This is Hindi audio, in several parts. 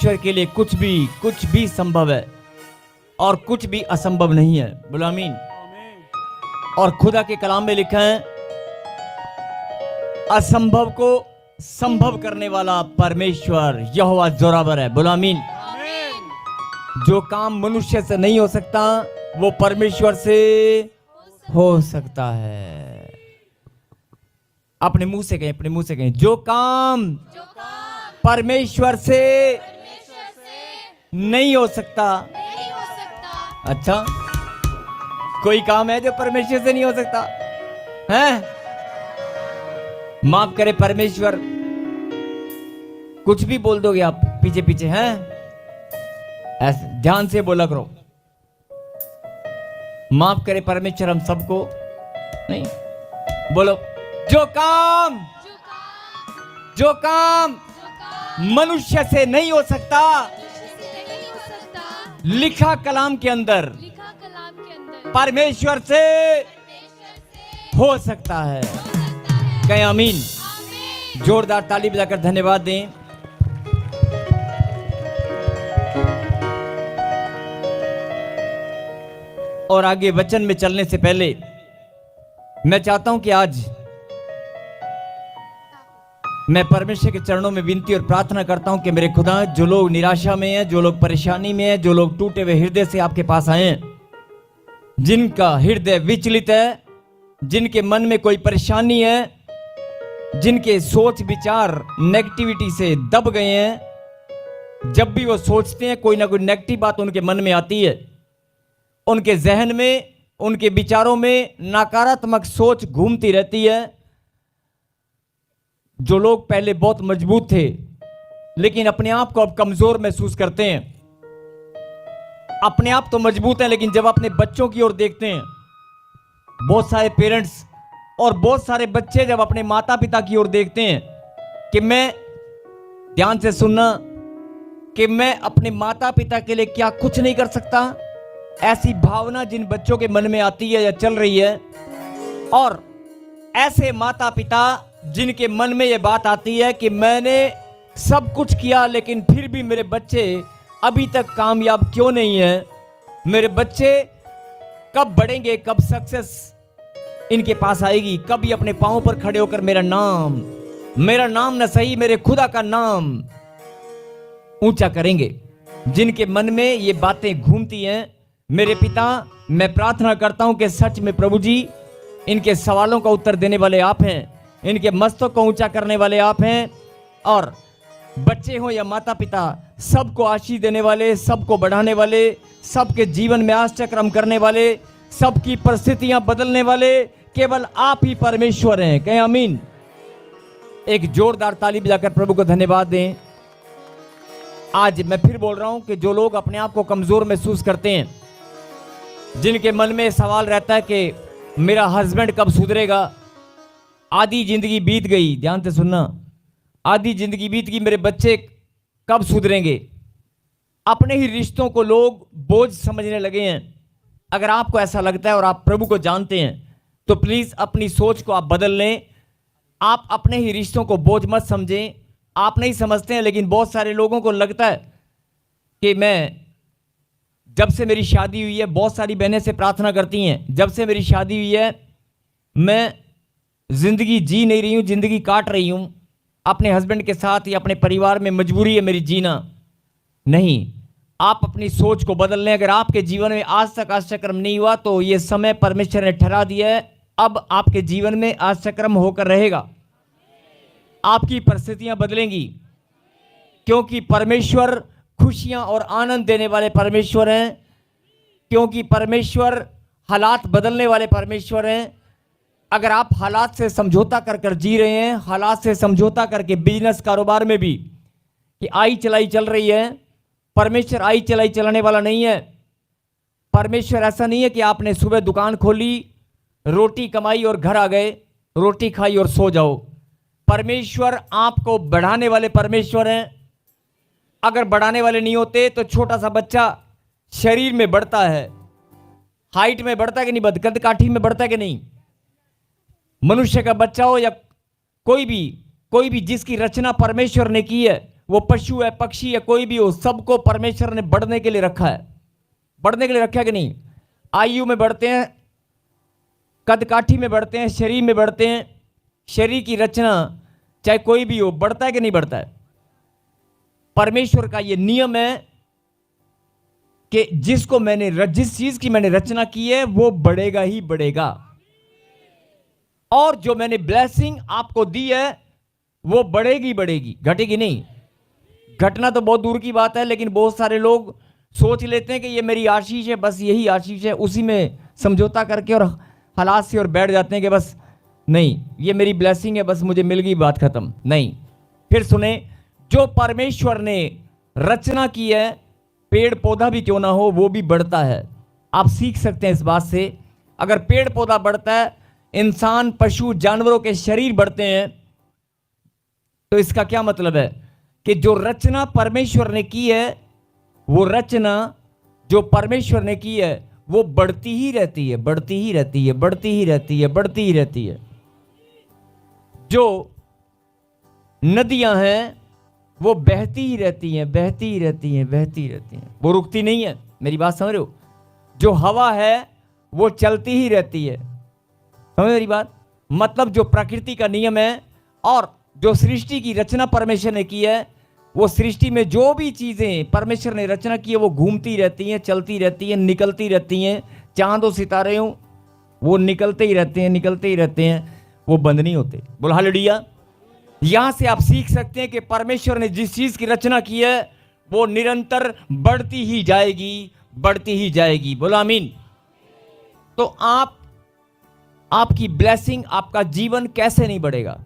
परमेश्वर के लिए कुछ भी संभव है और कुछ भी असंभव नहीं है। बोलो आमीन। और खुदा के कलाम में लिखा है, असंभव को संभव करने वाला परमेश्वर यहोवा जोरावर है। बोलो आमीन। जो काम मनुष्य से नहीं हो सकता वो परमेश्वर से हो सकता है। अपने मुंह से कहें, अपने मुंह से कहें, जो काम परमेश्वर से नहीं हो सकता। अच्छा, कोई काम है जो परमेश्वर से नहीं हो सकता है? माफ करे परमेश्वर, कुछ भी बोल दोगे आप पीछे पीछे हैं, ऐसे ध्यान से बोला करो। माफ करे परमेश्वर हम सबको। नहीं बोलो, जो काम मनुष्य से नहीं हो सकता, लिखा कलाम के अंदर परमेश्वर से हो सकता है। कहें आमीन। जोरदार ताली बजाकर धन्यवाद दें। और आगे वचन में चलने से पहले मैं चाहता हूं कि आज मैं परमेश्वर के चरणों में विनती और प्रार्थना करता हूं कि मेरे खुदा, जो लोग निराशा में हैं, जो लोग परेशानी में हैं, जो लोग टूटे हुए हृदय से आपके पास आए हैं, जिनका हृदय विचलित है, जिनके मन में कोई परेशानी है, जिनके सोच विचार नेगेटिविटी से दब गए हैं, जब भी वो सोचते हैं कोई ना कोई नेगेटिव बात उनके मन में आती है, उनके जहन में, उनके विचारों में नकारात्मक सोच घूमती रहती है। जो लोग पहले बहुत मजबूत थे लेकिन अपने आप को अब कमजोर महसूस करते हैं, अपने आप तो मजबूत हैं लेकिन जब अपने बच्चों की ओर देखते हैं, बहुत सारे पेरेंट्स और बहुत सारे बच्चे जब अपने माता पिता की ओर देखते हैं कि मैं, ध्यान से सुनना, कि मैं अपने माता पिता के लिए क्या कुछ नहीं कर सकता, ऐसी भावना जिन बच्चों के मन में आती है या चल रही है। और ऐसे माता पिता जिनके मन में यह बात आती है कि मैंने सब कुछ किया लेकिन फिर भी मेरे बच्चे अभी तक कामयाब क्यों नहीं है, मेरे बच्चे कब बढ़ेंगे, कब सक्सेस इनके पास आएगी, कब ये अपने पांव पर खड़े होकर मेरा नाम न सही मेरे खुदा का नाम ऊंचा करेंगे। जिनके मन में ये बातें घूमती हैं, मेरे पिता, मैं प्रार्थना करता हूं कि सच में प्रभु जी, इनके सवालों का उत्तर देने वाले आप हैं, इनके मस्तक को ऊंचा करने वाले आप हैं, और बच्चे हो या माता पिता, सबको आशीष देने वाले, सबको बढ़ाने वाले, सबके जीवन में आश्चर्य करने वाले, सबकी परिस्थितियां बदलने वाले केवल आप ही परमेश्वर हैं। कहें आमीन। एक जोरदार ताली बजाकर प्रभु को धन्यवाद दें। आज मैं फिर बोल रहा हूं कि जो लोग अपने आप को कमजोर महसूस करते हैं, जिनके मन में सवाल रहता है कि मेरा हस्बैंड कब सुधरेगा, आधी जिंदगी बीत गई, ध्यान से सुनना, आधी जिंदगी बीत गई, मेरे बच्चे कब सुधरेंगे, अपने ही रिश्तों को लोग बोझ समझने लगे हैं। अगर आपको ऐसा लगता है और आप प्रभु को जानते हैं तो प्लीज अपनी सोच को आप बदल लें। आप अपने ही रिश्तों को बोझ मत समझें। आप नहीं समझते हैं लेकिन बहुत सारे लोगों को लगता है कि मैं, जब से मेरी शादी हुई है, बहुत सारी बहनें से प्रार्थना करती हैं, जब से मेरी शादी हुई है मैं जिंदगी जी नहीं रही हूं, जिंदगी काट रही हूं अपने हस्बैंड के साथ या अपने परिवार में, मजबूरी है मेरी जीना। नहीं, आप अपनी सोच को बदल लें। अगर आपके जीवन में आज तक आश्चर्य नहीं हुआ तो ये समय परमेश्वर ने ठहरा दिया है, अब आपके जीवन में आश्चर्य होकर रहेगा। आपकी परिस्थितियां बदलेंगी क्योंकि परमेश्वर खुशियां और आनंद देने वाले परमेश्वर हैं, क्योंकि परमेश्वर हालात बदलने वाले परमेश्वर हैं। अगर आप हालात से समझौता कर कर जी रहे हैं, हालात से समझौता करके बिजनेस कारोबार में भी कि आई चलाई चल रही है, परमेश्वर आई चलाई चलाने वाला नहीं है। परमेश्वर ऐसा नहीं है कि आपने सुबह दुकान खोली, रोटी कमाई और घर आ गए, रोटी खाई और सो जाओ। परमेश्वर आपको बढ़ाने वाले परमेश्वर हैं। अगर बढ़ाने वाले नहीं होते तो छोटा सा बच्चा शरीर में बढ़ता है, हाइट में बढ़ता है कि नहीं, कद काठी में बढ़ता है कि नहीं। मनुष्य का बच्चा हो या कोई भी जिसकी रचना परमेश्वर ने की है, वो पशु है, पक्षी है, कोई भी हो, सबको परमेश्वर ने बढ़ने के लिए रखा है। बढ़ने के लिए रखा है कि नहीं? आयु में बढ़ते हैं, कद काठी में बढ़ते हैं, शरीर में बढ़ते हैं। शरीर की रचना चाहे कोई भी हो, बढ़ता है कि नहीं बढ़ता है? परमेश्वर का ये नियम है कि जिस चीज की मैंने रचना की है वो बढ़ेगा ही बढ़ेगा। और जो मैंने ब्लेसिंग आपको दी है वो बढ़ेगी बढ़ेगी, घटेगी नहीं। घटना तो बहुत दूर की बात है, लेकिन बहुत सारे लोग सोच लेते हैं कि ये मेरी आशीष है, बस यही आशीष है, उसी में समझौता करके और हालात से और बैठ जाते हैं कि बस नहीं, ये मेरी ब्लेसिंग है, बस मुझे मिल गई, बात खत्म। नहीं, फिर सुने, जो परमेश्वर ने रचना की है, पेड़ पौधा भी क्यों ना हो, वो भी बढ़ता है। आप सीख सकते हैं इस बात से। अगर पेड़ पौधा बढ़ता है, इंसान, पशु, जानवरों के शरीर बढ़ते हैं, तो इसका क्या मतलब है कि जो रचना परमेश्वर ने की है, वो रचना जो परमेश्वर ने की है वो बढ़ती ही रहती है, बढ़ती ही रहती है, बढ़ती ही रहती है, बढ़ती ही रहती है। जो नदियां हैं वो बहती ही रहती हैं, बहती ही रहती हैं, बहती ही रहती हैं, वो रुकती नहीं है। मेरी बात समझ रहे हो? जो हवा है वो चलती ही रहती है। समझ मेरी बात? मतलब जो प्रकृति का नियम है और जो सृष्टि की रचना परमेश्वर ने की है, वो सृष्टि में जो भी चीजें परमेश्वर ने रचना की है वो घूमती रहती हैं, चलती रहती हैं, निकलती रहती हैं। चांद और सितारे हों, वो निकलते ही रहते हैं, निकलते ही रहते हैं, वो बंद नहीं होते। बोलो हालेलुया। यहां से आप सीख सकते हैं कि परमेश्वर ने जिस चीज की रचना की है वो निरंतर बढ़ती ही जाएगी, बढ़ती ही जाएगी। बोलो आमीन। तो आपकी ब्लेसिंग, आपका जीवन कैसे नहीं बढ़ेगा?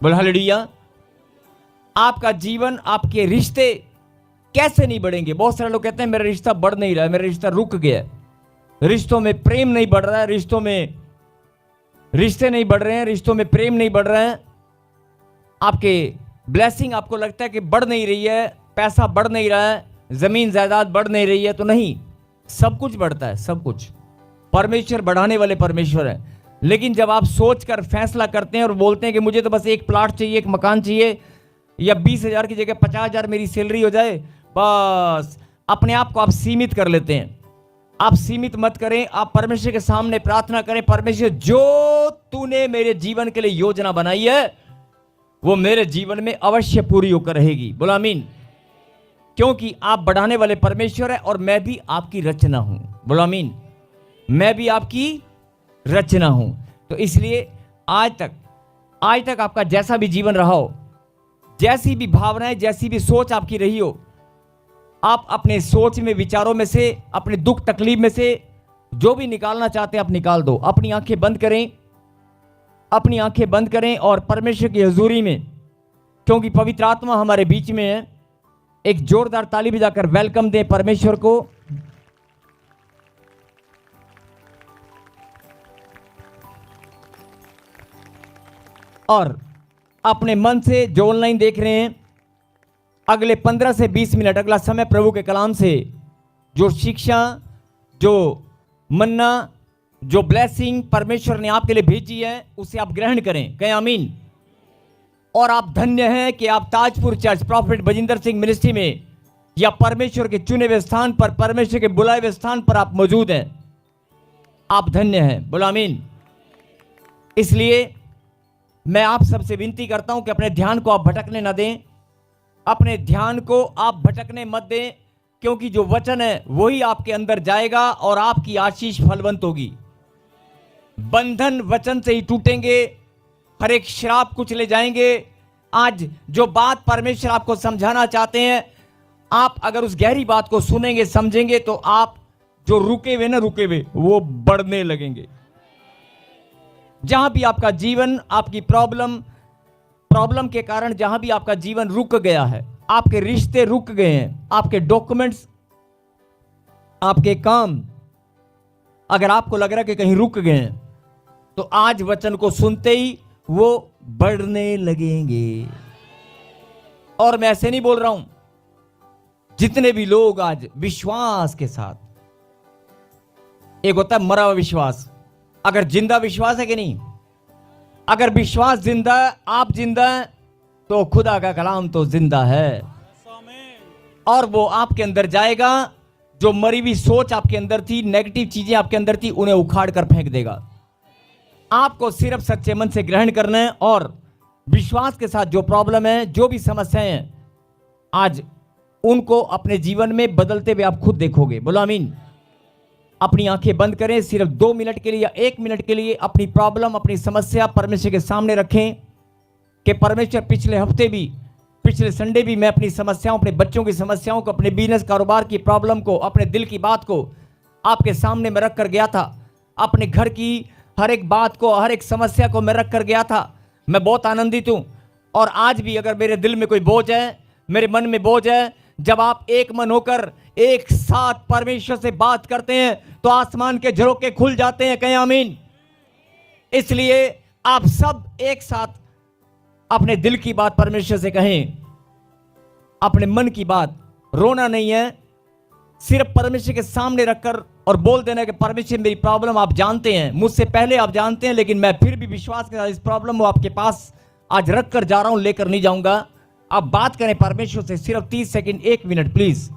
बोलो हालेलुया। आपका जीवन, आपके रिश्ते कैसे नहीं बढ़ेंगे? बहुत सारे लोग कहते हैं मेरा रिश्ता बढ़ नहीं रहा है, मेरा रिश्ता रुक गया है, रिश्तों में प्रेम नहीं बढ़ रहा है, रिश्ते नहीं बढ़ रहे हैं, रिश्तों में प्रेम नहीं बढ़ रहा है। आपके ब्लेसिंग आपको लगता है कि बढ़ नहीं रही है, पैसा बढ़ नहीं रहा है, जमीन जायदाद बढ़ नहीं रही है, तो नहीं, सब कुछ बढ़ता है, सब कुछ। परमेश्वर बढ़ाने वाले परमेश्वर है। लेकिन जब आप सोचकर फैसला करते हैं और बोलते हैं कि मुझे तो बस एक प्लाट चाहिए, एक मकान चाहिए, या 20,000 की जगह 50,000 मेरी सैलरी हो जाए, बस अपने आप को आप सीमित कर लेते हैं। आप सीमित मत करें, आप परमेश्वर के सामने प्रार्थना करें, परमेश्वर जो तूने मेरे जीवन के लिए योजना बनाई है वो मेरे जीवन में अवश्य पूरी होकर रहेगी। बोलो आमीन। क्योंकि आप बढ़ाने वाले परमेश्वर है और मैं भी आपकी रचना हूं। बोलो आमीन। मैं भी आपकी रचना हूं। तो इसलिए आज तक आपका जैसा भी जीवन रहा हो, जैसी भी भावनाएं, जैसी भी सोच आपकी रही हो, आप अपने सोच में, विचारों में से, अपने दुख तकलीफ में से जो भी निकालना चाहते हैं आप निकाल दो। अपनी आंखें बंद करें, अपनी आंखें बंद करें और परमेश्वर की हजूरी में, क्योंकि पवित्र आत्मा हमारे बीच में है, एक जोरदार ताली बजाकर वेलकम दें परमेश्वर को। और अपने मन से जो ऑनलाइन देख रहे हैं, अगले 15 से 20 मिनट अगला समय प्रभु के कलाम से जो शिक्षा, जो मन्ना, जो ब्लेसिंग परमेश्वर ने आपके लिए भेजी है उसे आप ग्रहण करें। कहें आमीन। और आप धन्य हैं कि आप Tajpur church profit Bajinder Singh ministry में या परमेश्वर के चुने हुए स्थान पर, परमेश्वर के बुलाए हुए स्थान पर आप मौजूद हैं। आप धन्य हैं। बोलो आमीन। इसलिए मैं आप सबसे विनती करता हूं कि अपने ध्यान को आप भटकने न दें, अपने ध्यान को आप भटकने मत दें, क्योंकि जो वचन है वही आपके अंदर जाएगा और आपकी आशीष फलवंत होगी। बंधन वचन से ही टूटेंगे, हर एक श्राप कुछ ले जाएंगे। आज जो बात परमेश्वर आपको समझाना चाहते हैं, आप अगर उस गहरी बात को सुनेंगे, समझेंगे, तो आप जो रुके हुए वो बढ़ने लगेंगे। जहां भी आपका जीवन, आपकी प्रॉब्लम के कारण जहां भी आपका जीवन रुक गया है, आपके रिश्ते रुक गए हैं, आपके डॉक्यूमेंट्स, आपके काम, अगर आपको लग रहा है कि कहीं रुक गए हैं, तो आज वचन को सुनते ही वो बढ़ने लगेंगे। और मैं ऐसे नहीं बोल रहा हूं, जितने भी लोग आज विश्वास के साथ, एक होता है मरा हुआ विश्वास, अगर जिंदा विश्वास है कि नहीं, अगर विश्वास जिंदा है, आप जिंदा हैं, तो खुदा का कलाम तो जिंदा है और वो आपके अंदर जाएगा। जो मरी हुई सोच आपके अंदर थी, नेगेटिव चीजें आपके अंदर थी, उन्हें उखाड़ कर फेंक देगा। आपको सिर्फ सच्चे मन से ग्रहण करना है और विश्वास के साथ जो प्रॉब्लम है, जो भी समस्याएं हैं, आज उनको अपने जीवन में बदलते हुए आप खुद देखोगे। बोलो आमीन। अपनी आंखें बंद करें, सिर्फ 2 मिनट के लिए या 1 मिनट के लिए अपनी प्रॉब्लम, अपनी समस्या परमेश्वर के सामने रखें कि परमेश्वर, पिछले हफ्ते भी, पिछले संडे भी मैं अपनी समस्याओं, अपने बच्चों की समस्याओं को, अपने बिजनेस कारोबार की प्रॉब्लम को, अपने दिल की बात को आपके सामने मैं रख कर गया था। अपने घर की हर एक बात को, हर एक समस्या को मैं रख कर गया था। मैं बहुत आनंदित हूं। और आज भी अगर मेरे दिल में कोई बोझ है, मेरे मन में बोझ है, जब आप एक मन होकर एक साथ परमेश्वर से बात करते हैं तो आसमान के झरोखे खुल जाते हैं। कहें आमीन। इसलिए आप सब एक साथ अपने दिल की बात परमेश्वर से कहें, अपने मन की बात। रोना नहीं है, सिर्फ परमेश्वर के सामने रखकर और बोल देना कि परमेश्वर, मेरी प्रॉब्लम आप जानते हैं, मुझसे पहले आप जानते हैं, लेकिन मैं फिर भी विश्वास के साथ इस प्रॉब्लम को आपके पास आज रख कर जा रहा हूं, लेकर नहीं जाऊंगा। आप बात करें परमेश्वर से, सिर्फ 30 सेकंड, 1 मिनट प्लीज।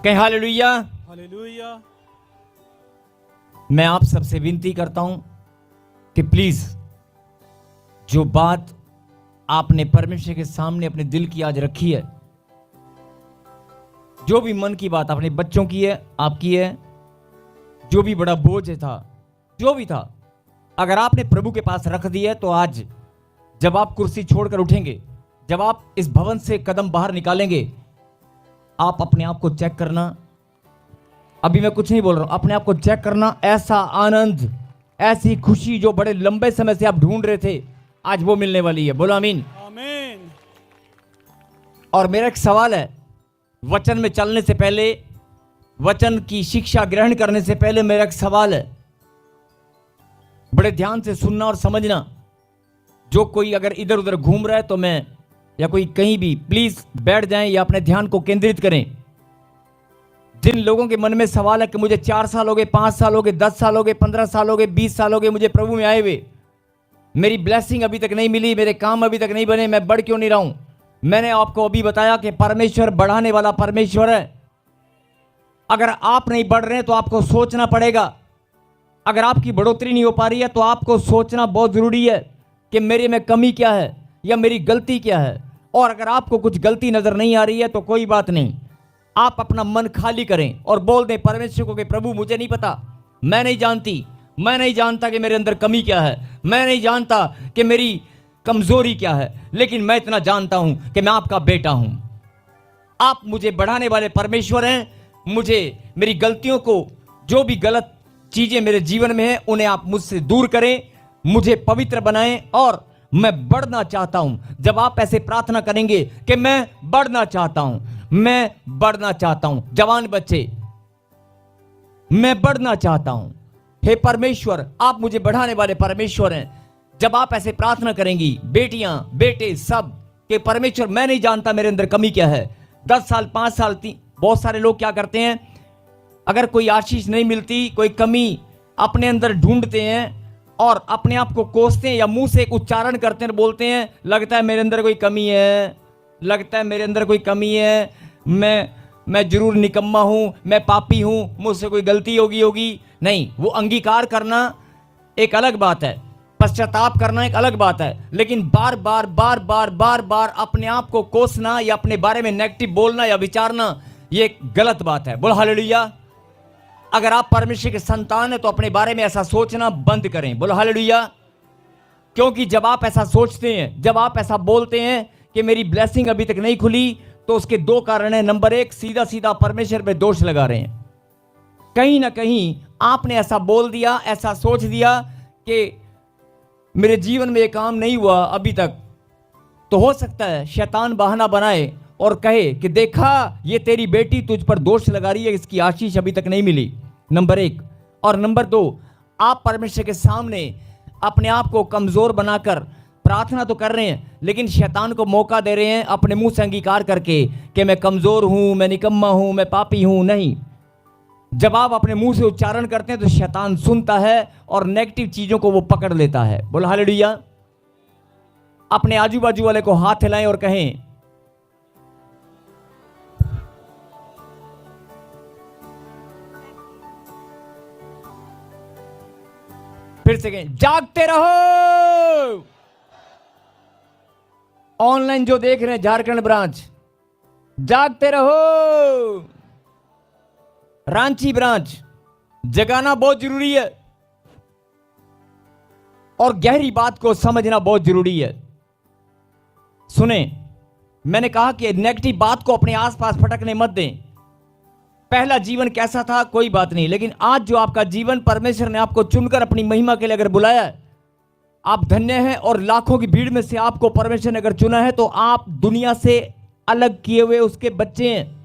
कहें हालेलुया। हालेलुया। मैं आप सबसे विनती करता हूं कि प्लीज जो बात आपने परमेश्वर के सामने अपने दिल की आज रखी है, जो भी मन की बात अपने बच्चों की है, आपकी है, जो भी बड़ा बोझ था, जो भी था, अगर आपने प्रभु के पास रख दी है, तो आज जब आप कुर्सी छोड़कर उठेंगे, जब आप इस भवन से कदम बाहर निकालेंगे, आप अपने आप को चेक करना। अभी मैं कुछ नहीं बोल रहा हूं, अपने आप को चेक करना। ऐसा आनंद, ऐसी खुशी जो बड़े लंबे समय से आप ढूंढ रहे थे, आज वो मिलने वाली है। बोलो आमीन। आमीन। और मेरा एक सवाल है, वचन में चलने से पहले, वचन की शिक्षा ग्रहण करने से पहले मेरा एक सवाल है, बड़े ध्यान से सुनना और समझना। जो कोई अगर इधर उधर घूम रहा है तो मैं, या कोई कहीं भी, प्लीज बैठ जाएं या अपने ध्यान को केंद्रित करें। जिन लोगों के मन में सवाल है कि मुझे 4 साल हो गए, 5 साल हो गए, 10 साल हो गए, 15 साल हो गए, 20 साल हो गए मुझे प्रभु में आए हुए, मेरी ब्लेसिंग अभी तक नहीं मिली, मेरे काम अभी तक नहीं बने, मैं बढ़ क्यों नहीं रहा हूं? मैंने आपको अभी बताया कि परमेश्वर बढ़ाने वाला परमेश्वर है। अगर आप नहीं बढ़ रहे हैं तो आपको सोचना पड़ेगा। अगर आपकी बढ़ोतरी नहीं हो पा रही है तो आपको सोचना बहुत जरूरी है कि मेरे में कमी क्या है या मेरी गलती क्या है। और अगर आपको कुछ गलती नजर नहीं आ रही है तो कोई बात नहीं, आप अपना मन खाली करें और बोल दें परमेश्वर को कि प्रभु, मुझे नहीं पता, मैं नहीं जानती, मैं नहीं जानता कि मेरे अंदर कमी क्या है, मैं नहीं जानता कि मेरी कमजोरी क्या है, लेकिन मैं इतना जानता हूं कि मैं आपका बेटा हूं। आप मुझे बढ़ाने वाले परमेश्वर हैं। मुझे मेरी गलतियों को, जो भी गलत चीजें मेरे जीवन में है, उन्हें आप मुझसे दूर करें, मुझे पवित्र बनाएं और मैं बढ़ना चाहता हूं। जब आप ऐसे प्रार्थना करेंगे कि मैं बढ़ना चाहता हूं, मैं बढ़ना चाहता हूं, जवान बच्चे, मैं बढ़ना चाहता हूं, हे परमेश्वर, आप मुझे बढ़ाने वाले परमेश्वर हैं। जब आप ऐसे प्रार्थना करेंगी, बेटियां, बेटे, सब, कि परमेश्वर, मैं नहीं जानता मेरे अंदर कमी क्या है। 10 साल, 5 साल, बहुत सारे लोग क्या करते हैं, अगर कोई आशीष नहीं मिलती, कोई कमी अपने अंदर ढूंढते हैं और अपने आप को कोसते हैं या मुंह से एक उच्चारण करते हैं, बोलते हैं, लगता है मेरे अंदर कोई कमी है, लगता है मेरे अंदर कोई कमी है, मैं जरूर निकम्मा हूं, मैं पापी हूं, मुझसे कोई गलती होगी। नहीं, वो अंगीकार करना एक अलग बात है, पश्चाताप करना एक अलग बात है, लेकिन बार बार बार बार बार बार अपने आप को कोसना या अपने बारे में नेगेटिव बोलना या विचारना, ये एक गलत बात है। बोल हालेलुया। अगर आप परमेश्वर के संतान हैं तो अपने बारे में ऐसा सोचना बंद करें। बोलो हालेलुया। क्योंकि जब आप ऐसा सोचते हैं, जब आप ऐसा बोलते हैं कि मेरी ब्लेसिंग अभी तक नहीं खुली, तो उसके दो कारण हैं। नंबर एक, सीधा सीधा परमेश्वर पे दोष लगा रहे हैं। कहीं ना कहीं आपने ऐसा बोल दिया, ऐसा सोच दिया कि मेरे जीवन में ये काम नहीं हुआ अभी तक। तो हो सकता है शैतान बहाना बनाए और कहे कि देखा ये तेरी बेटी तुझ पर दोष लगा रही है, इसकी आशीष अभी तक नहीं मिली। नंबर एक। और नंबर दो, आप परमेश्वर के सामने अपने आप को कमजोर बनाकर प्रार्थना तो कर रहे हैं, लेकिन शैतान को मौका दे रहे हैं अपने मुंह से अंगीकार करके कि मैं कमजोर हूं, मैं निकम्मा हूं, मैं पापी हूं। नहीं, जब आप अपने मुंह से उच्चारण करते हैं तो शैतान सुनता है और नेगेटिव चीजों को वो पकड़ लेता है। बोलो हालेलुया। अपने आजू बाजू वाले को हाथ हिलाएं और कहें, फिर से कहें, जागते रहो। ऑनलाइन जो देख रहे हैं झारखंड ब्रांच, जागते रहो। रांची ब्रांच, जगाना बहुत जरूरी है और गहरी बात को समझना बहुत जरूरी है। सुने, मैंने कहा कि नेगेटिव बात को अपने आसपास फटकने मत दें। पहला जीवन कैसा था कोई बात नहीं, लेकिन आज जो आपका जीवन परमेश्वर ने आपको चुनकर अपनी महिमा के लिए अगर बुलाया है, आप धन्य हैं। और लाखों की भीड़ में से आपको परमेश्वर ने अगर चुना है तो आप दुनिया से अलग किए हुए उसके बच्चे हैं।